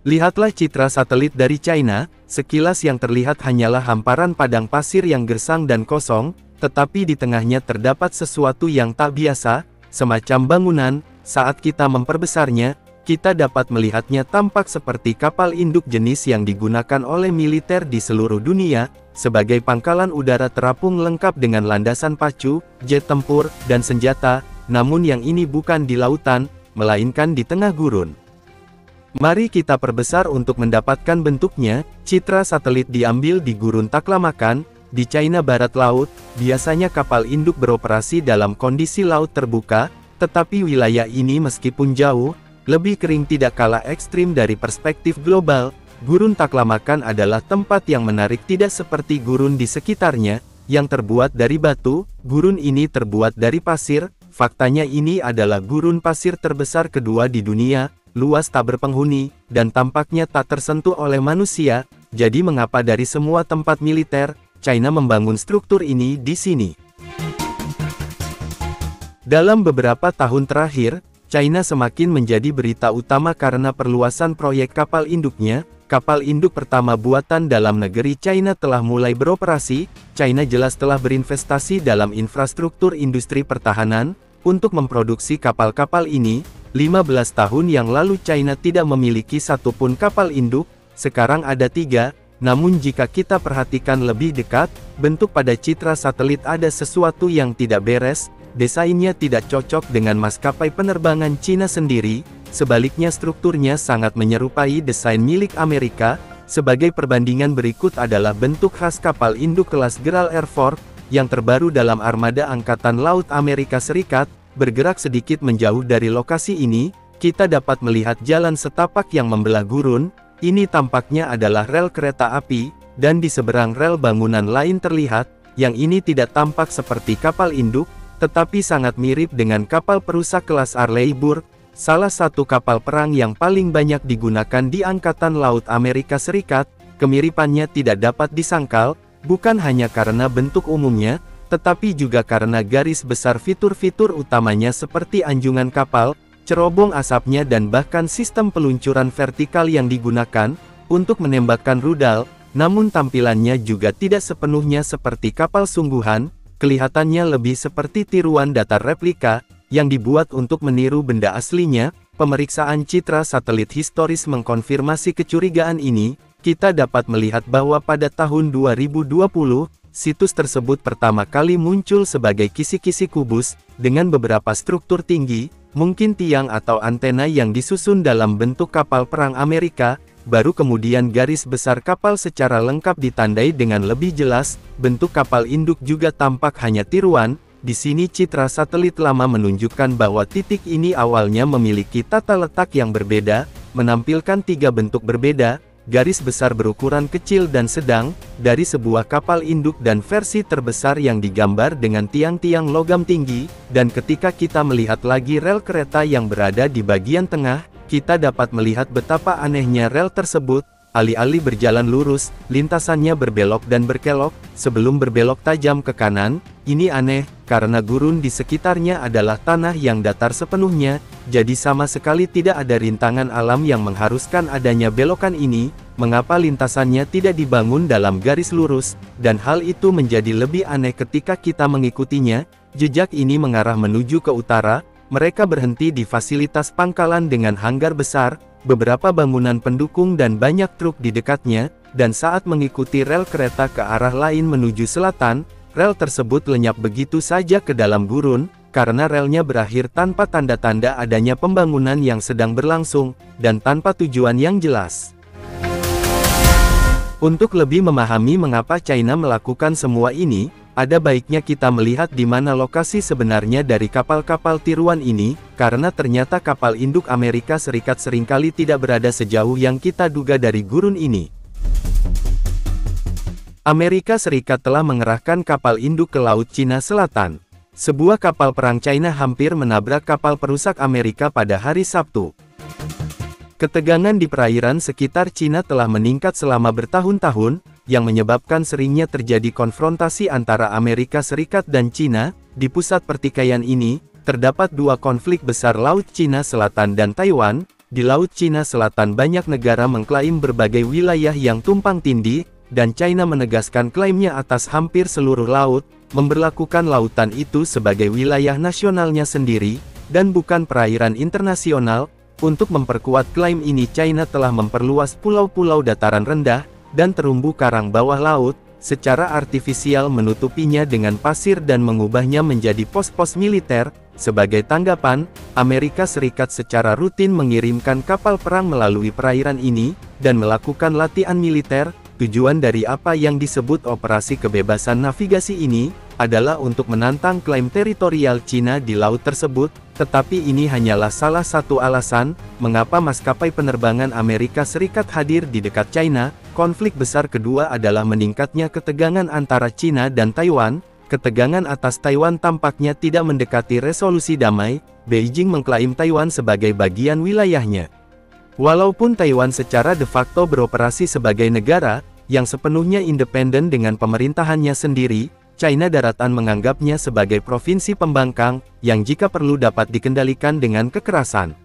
Lihatlah citra satelit dari China, sekilas yang terlihat hanyalah hamparan padang pasir yang gersang dan kosong, tetapi di tengahnya terdapat sesuatu yang tak biasa, semacam bangunan. Saat kita memperbesarnya, kita dapat melihatnya tampak seperti kapal induk jenis yang digunakan oleh militer di seluruh dunia, sebagai pangkalan udara terapung lengkap dengan landasan pacu, jet tempur, dan senjata, namun yang ini bukan di lautan, melainkan di tengah gurun. Mari kita perbesar untuk mendapatkan bentuknya. Citra satelit diambil di Gurun Taklamakan, di China Barat Laut. Biasanya kapal induk beroperasi dalam kondisi laut terbuka, tetapi wilayah ini meskipun jauh, lebih kering tidak kalah ekstrim dari perspektif global. Gurun Taklamakan adalah tempat yang menarik tidak seperti gurun di sekitarnya, yang terbuat dari batu. Gurun ini terbuat dari pasir. Faktanya ini adalah gurun pasir terbesar kedua di dunia, luas tak berpenghuni, dan tampaknya tak tersentuh oleh manusia. Jadi mengapa dari semua tempat militer, China membangun struktur ini di sini? Dalam beberapa tahun terakhir, China semakin menjadi berita utama karena perluasan proyek kapal induknya. Kapal induk pertama buatan dalam negeri China telah mulai beroperasi. China jelas telah berinvestasi dalam infrastruktur industri pertahanan, untuk memproduksi kapal-kapal ini. 15 tahun yang lalu China tidak memiliki satupun kapal induk, sekarang ada 3, namun jika kita perhatikan lebih dekat, bentuk pada citra satelit ada sesuatu yang tidak beres. Desainnya tidak cocok dengan maskapai penerbangan Cina sendiri, sebaliknya strukturnya sangat menyerupai desain milik Amerika. Sebagai perbandingan berikut adalah bentuk khas kapal induk kelas Gerald R. Ford, yang terbaru dalam armada Angkatan Laut Amerika Serikat. Bergerak sedikit menjauh dari lokasi ini, kita dapat melihat jalan setapak yang membelah gurun. Ini tampaknya adalah rel kereta api, dan di seberang rel bangunan lain terlihat, yang ini tidak tampak seperti kapal induk, tetapi sangat mirip dengan kapal perusak kelas Arleigh Burke, salah satu kapal perang yang paling banyak digunakan di Angkatan Laut Amerika Serikat. Kemiripannya tidak dapat disangkal, bukan hanya karena bentuk umumnya, tetapi juga karena garis besar fitur-fitur utamanya seperti anjungan kapal, cerobong asapnya dan bahkan sistem peluncuran vertikal yang digunakan untuk menembakkan rudal. Namun tampilannya juga tidak sepenuhnya seperti kapal sungguhan. Kelihatannya lebih seperti tiruan datar replika, yang dibuat untuk meniru benda aslinya. Pemeriksaan citra satelit historis mengkonfirmasi kecurigaan ini. Kita dapat melihat bahwa pada tahun 2020, situs tersebut pertama kali muncul sebagai kisi-kisi kubus, dengan beberapa struktur tinggi, mungkin tiang atau antena yang disusun dalam bentuk kapal perang Amerika. Baru kemudian garis besar kapal secara lengkap ditandai dengan lebih jelas. Bentuk kapal induk juga tampak hanya tiruan. Di sini citra satelit lama menunjukkan bahwa titik ini awalnya memiliki tata letak yang berbeda, menampilkan 3 bentuk berbeda, garis besar berukuran kecil dan sedang, dari sebuah kapal induk dan versi terbesar yang digambar dengan tiang-tiang logam tinggi. Dan ketika kita melihat lagi rel kereta yang berada di bagian tengah, kita dapat melihat betapa anehnya rel tersebut. Alih-alih berjalan lurus, lintasannya berbelok dan berkelok, sebelum berbelok tajam ke kanan. Ini aneh, karena gurun di sekitarnya adalah tanah yang datar sepenuhnya, jadi sama sekali tidak ada rintangan alam yang mengharuskan adanya belokan ini. Mengapa lintasannya tidak dibangun dalam garis lurus, dan hal itu menjadi lebih aneh ketika kita mengikutinya. Jejak ini mengarah menuju ke utara. Mereka berhenti di fasilitas pangkalan dengan hanggar besar, beberapa bangunan pendukung dan banyak truk di dekatnya, dan saat mengikuti rel kereta ke arah lain menuju selatan, rel tersebut lenyap begitu saja ke dalam gurun, karena relnya berakhir tanpa tanda-tanda adanya pembangunan yang sedang berlangsung, dan tanpa tujuan yang jelas. Untuk lebih memahami mengapa China melakukan semua ini, ada baiknya kita melihat di mana lokasi sebenarnya dari kapal-kapal tiruan ini, karena ternyata kapal induk Amerika Serikat seringkali tidak berada sejauh yang kita duga dari gurun ini. Amerika Serikat telah mengerahkan kapal induk ke Laut Cina Selatan. Sebuah kapal perang China hampir menabrak kapal perusak Amerika pada hari Sabtu. Ketegangan di perairan sekitar Cina telah meningkat selama bertahun-tahun, yang menyebabkan seringnya terjadi konfrontasi antara Amerika Serikat dan Cina. Di pusat pertikaian ini, terdapat 2 konflik besar Laut Cina Selatan dan Taiwan. di Laut Cina Selatan banyak negara mengklaim berbagai wilayah yang tumpang tindih, dan China menegaskan klaimnya atas hampir seluruh laut, memberlakukan lautan itu sebagai wilayah nasionalnya sendiri, dan bukan perairan internasional. Untuk memperkuat klaim ini China telah memperluas pulau-pulau dataran rendah, dan terumbu karang bawah laut, secara artifisial menutupinya dengan pasir dan mengubahnya menjadi pos-pos militer. Sebagai tanggapan, Amerika Serikat secara rutin mengirimkan kapal perang melalui perairan ini, dan melakukan latihan militer. Tujuan dari apa yang disebut operasi kebebasan navigasi ini, adalah untuk menantang klaim teritorial Cina di laut tersebut, tetapi ini hanyalah salah satu alasan, mengapa maskapai penerbangan Amerika Serikat hadir di dekat China. Konflik besar kedua adalah meningkatnya ketegangan antara Cina dan Taiwan. Ketegangan atas Taiwan tampaknya tidak mendekati resolusi damai. Beijing mengklaim Taiwan sebagai bagian wilayahnya. Walaupun Taiwan secara de facto beroperasi sebagai negara yang sepenuhnya independen dengan pemerintahannya sendiri, China Daratan menganggapnya sebagai provinsi pembangkang yang jika perlu dapat dikendalikan dengan kekerasan.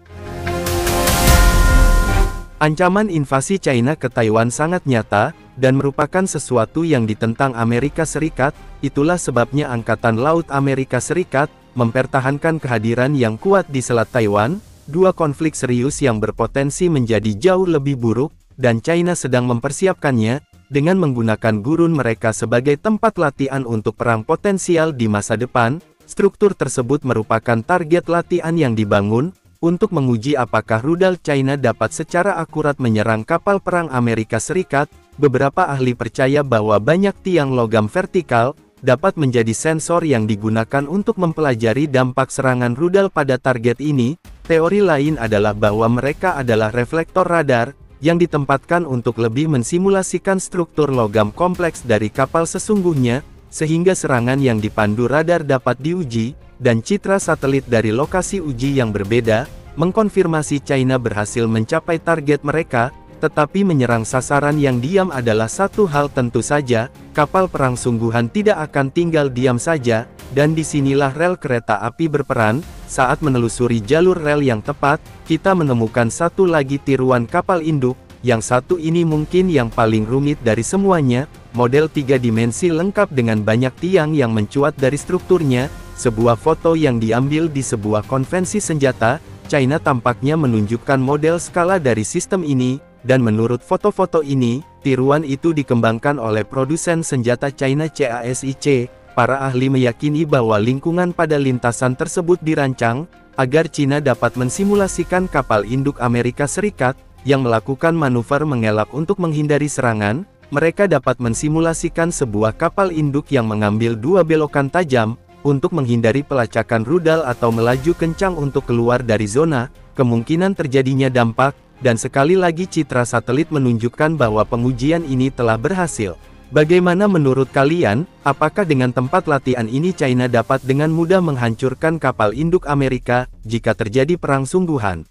Ancaman invasi China ke Taiwan sangat nyata, dan merupakan sesuatu yang ditentang Amerika Serikat. Itulah sebabnya Angkatan Laut Amerika Serikat mempertahankan kehadiran yang kuat di Selat Taiwan. Dua konflik serius yang berpotensi menjadi jauh lebih buruk, dan China sedang mempersiapkannya, dengan menggunakan gurun mereka sebagai tempat latihan untuk perang potensial di masa depan. Struktur tersebut merupakan target latihan yang dibangun untuk menguji apakah rudal China dapat secara akurat menyerang kapal perang Amerika Serikat. Beberapa ahli percaya bahwa banyak tiang logam vertikal dapat menjadi sensor yang digunakan untuk mempelajari dampak serangan rudal pada target ini. Teori lain adalah bahwa mereka adalah reflektor radar yang ditempatkan untuk lebih mensimulasikan struktur logam kompleks dari kapal sesungguhnya, sehingga serangan yang dipandu radar dapat diuji, dan citra satelit dari lokasi uji yang berbeda mengkonfirmasi China berhasil mencapai target mereka. Tetapi menyerang sasaran yang diam adalah satu hal tentu saja. Kapal perang sungguhan tidak akan tinggal diam saja, dan disinilah rel kereta api berperan. Saat menelusuri jalur rel yang tepat, kita menemukan satu lagi tiruan kapal induk. Yang satu ini mungkin yang paling rumit dari semuanya, model 3 dimensi lengkap dengan banyak tiang yang mencuat dari strukturnya. Sebuah foto yang diambil di sebuah konvensi senjata China tampaknya menunjukkan model skala dari sistem ini, dan menurut foto-foto ini, tiruan itu dikembangkan oleh produsen senjata China CASIC. Para ahli meyakini bahwa lingkungan pada lintasan tersebut dirancang agar China dapat mensimulasikan kapal induk Amerika Serikat yang melakukan manuver mengelak untuk menghindari serangan. Mereka dapat mensimulasikan sebuah kapal induk yang mengambil dua belokan tajam untuk menghindari pelacakan rudal atau melaju kencang untuk keluar dari zona kemungkinan terjadinya dampak. Dan sekali lagi citra satelit menunjukkan bahwa pengujian ini telah berhasil. Bagaimana menurut kalian, apakah dengan tempat latihan ini China dapat dengan mudah menghancurkan kapal induk Amerika jika terjadi perang sungguhan?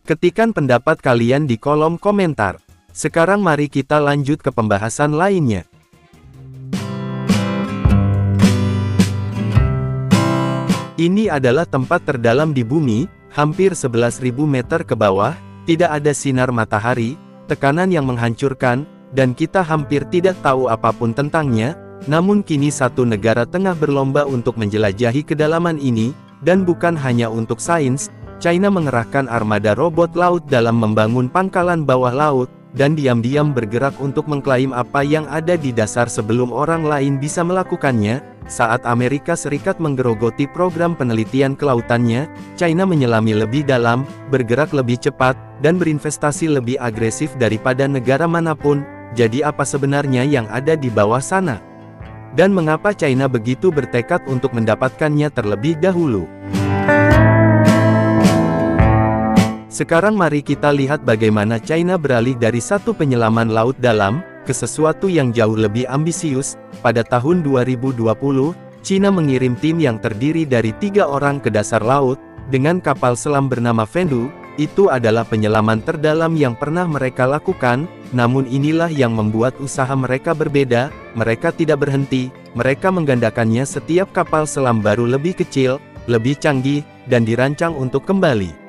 Ketikkan pendapat kalian di kolom komentar. Sekarang mari kita lanjut ke pembahasan lainnya. Ini adalah tempat terdalam di bumi, hampir 11.000 meter ke bawah. Tidak ada sinar matahari, tekanan yang menghancurkan, dan kita hampir tidak tahu apapun tentangnya. Namun kini satu negara tengah berlomba untuk menjelajahi kedalaman ini, dan bukan hanya untuk sains. China mengerahkan armada robot laut dalam membangun pangkalan bawah laut, dan diam-diam bergerak untuk mengklaim apa yang ada di dasar sebelum orang lain bisa melakukannya. Saat Amerika Serikat menggerogoti program penelitian kelautannya, China menyelami lebih dalam, bergerak lebih cepat, dan berinvestasi lebih agresif daripada negara manapun. Jadi apa sebenarnya yang ada di bawah sana? Dan mengapa China begitu bertekad untuk mendapatkannya terlebih dahulu? Sekarang mari kita lihat bagaimana China beralih dari satu penyelaman laut dalam ke sesuatu yang jauh lebih ambisius. Pada tahun 2020, China mengirim tim yang terdiri dari 3 orang ke dasar laut, dengan kapal selam bernama Vendu. Itu adalah penyelaman terdalam yang pernah mereka lakukan, namun inilah yang membuat usaha mereka berbeda. Mereka tidak berhenti, mereka menggandakannya. Setiap kapal selam baru lebih kecil, lebih canggih, dan dirancang untuk kembali.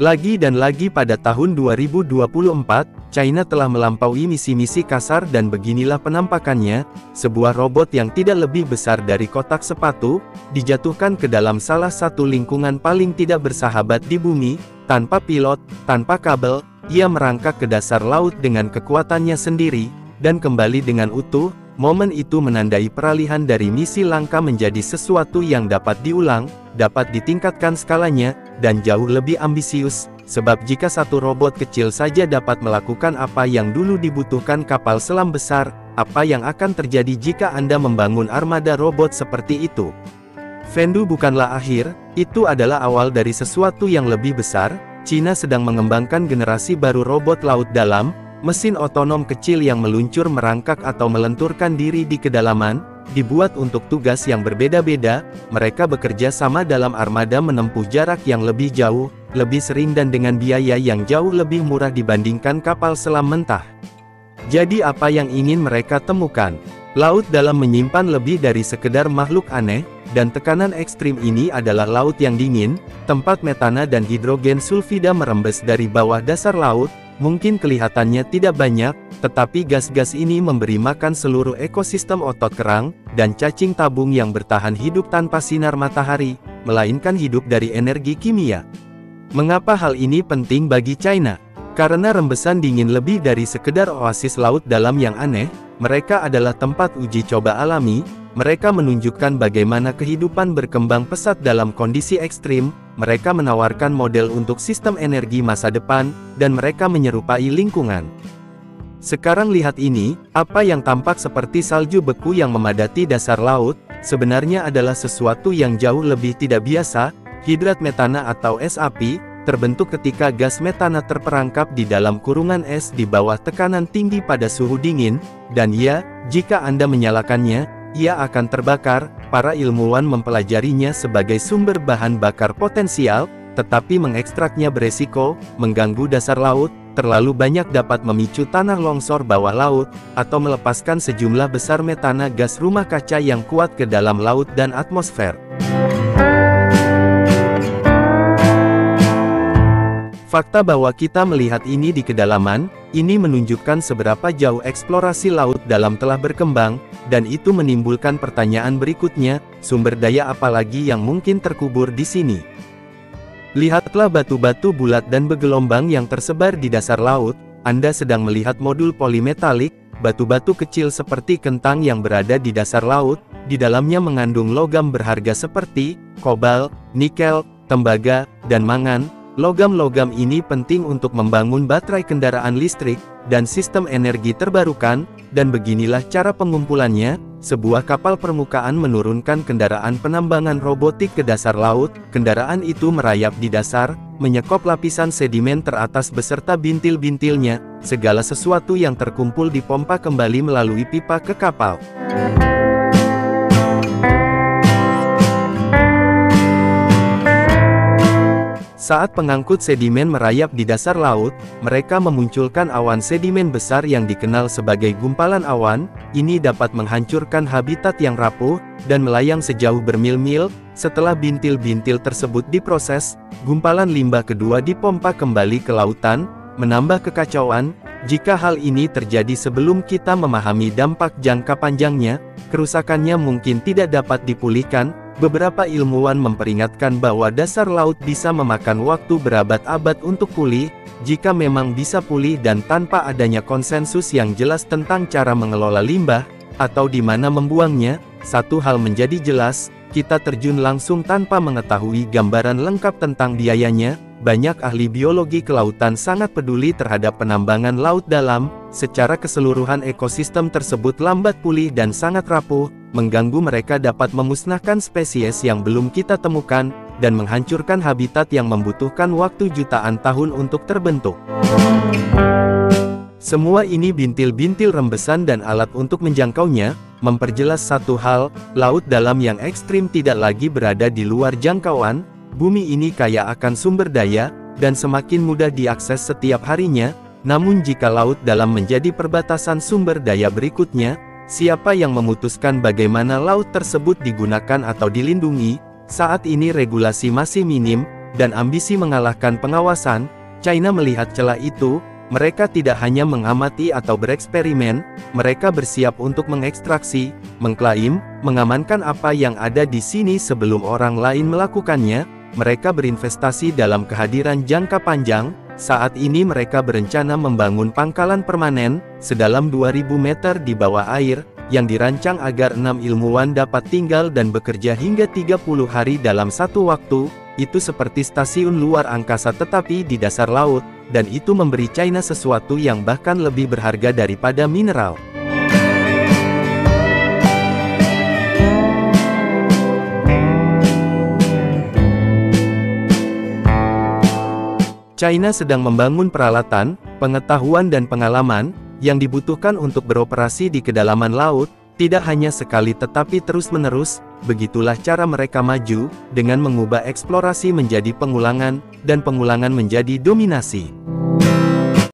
Lagi dan lagi pada tahun 2024, China telah melampaui misi-misi kasar dan beginilah penampakannya, sebuah robot yang tidak lebih besar dari kotak sepatu, dijatuhkan ke dalam salah satu lingkungan paling tidak bersahabat di bumi, tanpa pilot, tanpa kabel, ia merangkak ke dasar laut dengan kekuatannya sendiri, dan kembali dengan utuh. Momen itu menandai peralihan dari misi langka menjadi sesuatu yang dapat diulang, dapat ditingkatkan skalanya, dan jauh lebih ambisius, sebab jika satu robot kecil saja dapat melakukan apa yang dulu dibutuhkan kapal selam besar, apa yang akan terjadi jika Anda membangun armada robot seperti itu? Fendu bukanlah akhir, itu adalah awal dari sesuatu yang lebih besar. China sedang mengembangkan generasi baru robot laut dalam, mesin otonom kecil yang meluncur merangkak atau melenturkan diri di kedalaman, dibuat untuk tugas yang berbeda-beda. Mereka bekerja sama dalam armada menempuh jarak yang lebih jauh, lebih sering dan dengan biaya yang jauh lebih murah dibandingkan kapal selam mentah. Jadi apa yang ingin mereka temukan? Laut dalam menyimpan lebih dari sekedar makhluk aneh, dan tekanan ekstrim ini adalah laut yang dingin, tempat metana dan hidrogen sulfida merembes dari bawah dasar laut. Mungkin kelihatannya tidak banyak, tetapi gas-gas ini memberi makan seluruh ekosistem otot kerang, dan cacing tabung yang bertahan hidup tanpa sinar matahari, melainkan hidup dari energi kimia. Mengapa hal ini penting bagi China? Karena rembesan dingin lebih dari sekedar oasis laut dalam yang aneh, mereka adalah tempat uji coba alami. Mereka menunjukkan bagaimana kehidupan berkembang pesat dalam kondisi ekstrim. Mereka menawarkan model untuk sistem energi masa depan, dan mereka menyerupai lingkungan. Sekarang lihat ini, apa yang tampak seperti salju beku yang memadati dasar laut, sebenarnya adalah sesuatu yang jauh lebih tidak biasa. Hidrat metana atau es api, terbentuk ketika gas metana terperangkap di dalam kurungan es di bawah tekanan tinggi pada suhu dingin, dan ya, jika Anda menyalakannya, ia akan terbakar. Para ilmuwan mempelajarinya sebagai sumber bahan bakar potensial, tetapi mengekstraknya beresiko, mengganggu dasar laut, terlalu banyak dapat memicu tanah longsor bawah laut, atau melepaskan sejumlah besar metana gas rumah kaca yang kuat ke dalam laut dan atmosfer. Fakta bahwa kita melihat ini di kedalaman, ini menunjukkan seberapa jauh eksplorasi laut dalam telah berkembang, dan itu menimbulkan pertanyaan berikutnya, sumber daya apa lagi yang mungkin terkubur di sini? Lihatlah batu-batu bulat dan bergelombang yang tersebar di dasar laut. Anda sedang melihat modul polimetalik, batu-batu kecil seperti kentang yang berada di dasar laut, di dalamnya mengandung logam berharga seperti kobalt, nikel, tembaga, dan mangan. Logam-logam ini penting untuk membangun baterai kendaraan listrik, dan sistem energi terbarukan, dan beginilah cara pengumpulannya. Sebuah kapal permukaan menurunkan kendaraan penambangan robotik ke dasar laut. Kendaraan itu merayap di dasar, menyekop lapisan sedimen teratas beserta bintil-bintilnya. Segala sesuatu yang terkumpul dipompa kembali melalui pipa ke kapal. Saat pengangkut sedimen merayap di dasar laut, mereka memunculkan awan sedimen besar yang dikenal sebagai gumpalan awan. Ini dapat menghancurkan habitat yang rapuh, dan melayang sejauh bermil-mil. Setelah bintil-bintil tersebut diproses, gumpalan limbah kedua dipompa kembali ke lautan, menambah kekacauan. Jika hal ini terjadi sebelum kita memahami dampak jangka panjangnya, kerusakannya mungkin tidak dapat dipulihkan. Beberapa ilmuwan memperingatkan bahwa dasar laut bisa memakan waktu berabad-abad untuk pulih, jika memang bisa pulih dan tanpa adanya konsensus yang jelas tentang cara mengelola limbah, atau di mana membuangnya. Satu hal menjadi jelas, kita terjun langsung tanpa mengetahui gambaran lengkap tentang biayanya. Banyak ahli biologi kelautan sangat peduli terhadap penambangan laut dalam. Secara keseluruhan ekosistem tersebut lambat pulih dan sangat rapuh, mengganggu mereka dapat memusnahkan spesies yang belum kita temukan, dan menghancurkan habitat yang membutuhkan waktu jutaan tahun untuk terbentuk. Semua ini bintil-bintil rembesan dan alat untuk menjangkaunya, memperjelas satu hal, laut dalam yang ekstrim tidak lagi berada di luar jangkauan. Bumi ini kaya akan sumber daya, dan semakin mudah diakses setiap harinya. Namun jika laut dalam menjadi perbatasan sumber daya berikutnya, siapa yang memutuskan bagaimana laut tersebut digunakan atau dilindungi? Saat ini regulasi masih minim, dan ambisi mengalahkan pengawasan, China melihat celah itu. Mereka tidak hanya mengamati atau bereksperimen, mereka bersiap untuk mengekstraksi, mengklaim, mengamankan apa yang ada di sini sebelum orang lain melakukannya. Mereka berinvestasi dalam kehadiran jangka panjang. Saat ini mereka berencana membangun pangkalan permanen, sedalam 2000 meter di bawah air, yang dirancang agar 6 ilmuwan dapat tinggal dan bekerja hingga 30 hari dalam satu waktu. Itu seperti stasiun luar angkasa tetapi di dasar laut, dan itu memberi China sesuatu yang bahkan lebih berharga daripada mineral. China sedang membangun peralatan, pengetahuan dan pengalaman, yang dibutuhkan untuk beroperasi di kedalaman laut, tidak hanya sekali tetapi terus-menerus. Begitulah cara mereka maju, dengan mengubah eksplorasi menjadi pengulangan, dan pengulangan menjadi dominasi.